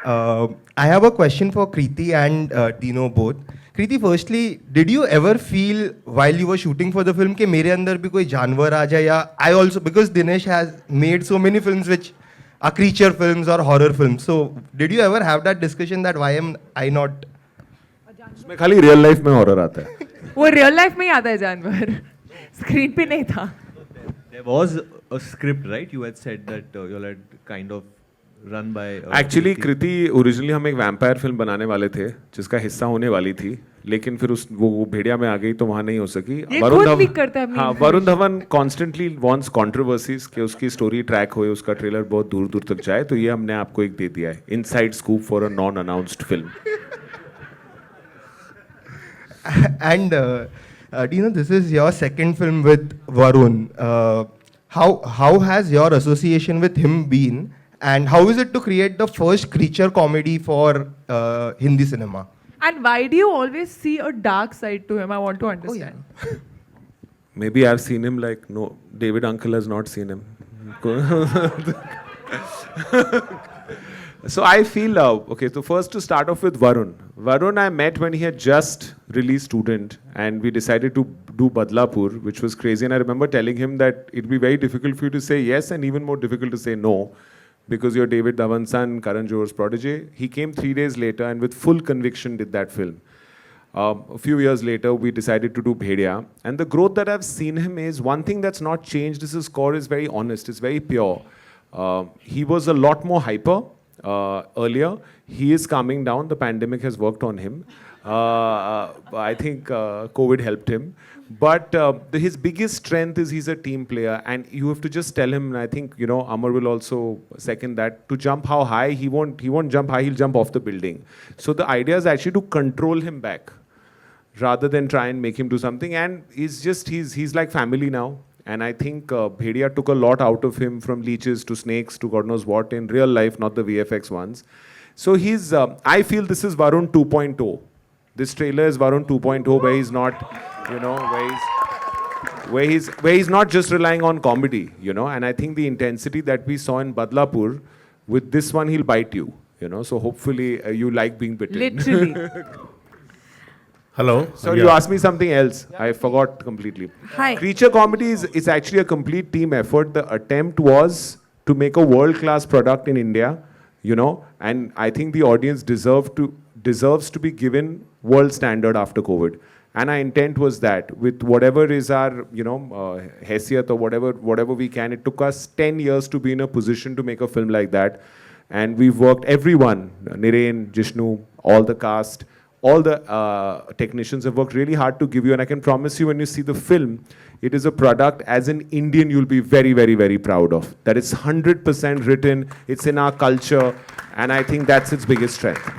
I have a question for Kriti and Tino both. Kriti, firstly, did you ever feel while you were shooting for the film कि मेरे अंदर भी कोई जानवर आ जाए या I also because Dinesh has made so many films which are creature films or horror films. So did you ever have that discussion that why am I not? उसमें खाली रियल लाइफ में हॉरर आता है. वो real life में ही आता है जानवर, स्क्रीन पे नहीं था. There was a script, right? You had said that you all had kind of run by. Actually Kriti originally हम एक वैम्पायर फिल्म बनाने वाले थे जिसका हिस्सा होने वाली थी, लेकिन फिर उस वो भेड़िया में आ गई तो वहाँ नहीं हो सकी. Varun Dhawan constantly wants controversies कि उसकी स्टोरी ट्रैक होए, उसका ट्रेलर बहुत दूर दूर तक जाए, तो ये हमने आपको एक दे दिया है, inside scoop for a non announced film. And Tino, this is your second film with Varun. How has your association with him been, and how is it to create the first creature comedy for Hindi cinema? And why do you always see a dark side to him? I want to understand. Oh, yeah. Maybe I've seen him like no, David uncle has not seen him. So I feel, okay, so first to start off with Varun. Varun I met when he had just released Student and we decided to do Badlapur, which was crazy. And I remember telling him that it'd be very difficult for you to say yes and even more difficult to say no because you're David Dhawan's son, Karan Johar's protege. He came 3 days later and with full conviction did that film. A few years later, we decided to do Bhediya. And the growth that I've seen him is, one thing that's not changed is his core is very honest, it's very pure. He was a lot more hyper. Earlier, he is calming down. The pandemic has worked on him. I think COVID helped him. But his biggest strength is he's a team player, and you have to just tell him. And I think Amar will also second that. To jump how high, he won't jump high. He'll jump off the building. So the idea is actually to control him back, rather than try and make him do something. And he's like family now. And I think Bhediya took a lot out of him, from leeches to snakes to God knows what in real life, not the VFX ones. So I feel this is Varun 2.0. This trailer is Varun 2.0 where he's not, where he's not just relying on comedy, And I think the intensity that we saw in Badlapur, with this one he'll bite you, So hopefully you like being bitten. Literally. Hello. Sorry, you asked me something else. I forgot completely. Hi. Creature comedy is actually a complete team effort. The attempt was to make a world-class product in India, and I think the audience deserves to be given world standard after COVID. And our intent was that with whatever is our, haisiyat or whatever we can. It took us 10 years to be in a position to make a film like that. And we've worked, everyone, Niren, Jishnu, all the cast, all the technicians have worked really hard to give you, and I can promise you when you see the film, it is a product as an Indian you'll be very, very, very proud of. That it's 100% written, it's in our culture, and I think that's its biggest strength.